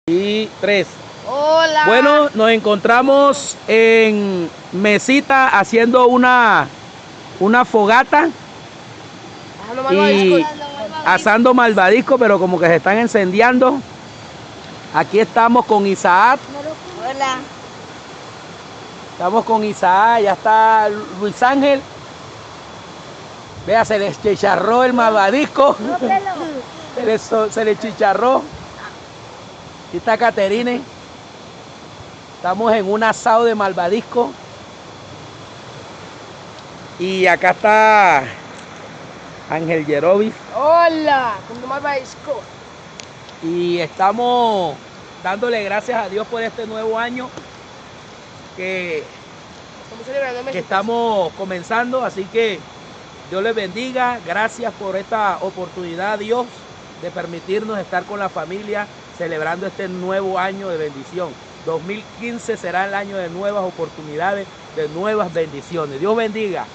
Y tres. Hola. Bueno, nos encontramos en Mesita haciendo una fogata y asando malvadisco, pero como que se están encendiendo. Aquí estamos con Isaac. Hola. Estamos con Isaac, ya está Luis Ángel. Vea, se les chicharró el malvadisco. Se le chicharró. Aquí está Caterine. Estamos en un asado de malvadisco. Y acá está Ángel Yerovis. Hola. Con malvadisco. Y estamos dándole gracias a Dios por este nuevo año que estamos comenzando. Así que Dios les bendiga. Gracias por esta oportunidad, Dios, de permitirnos estar con la familia celebrando este nuevo año de bendición. 2015 será el año de nuevas oportunidades, de nuevas bendiciones. Dios bendiga.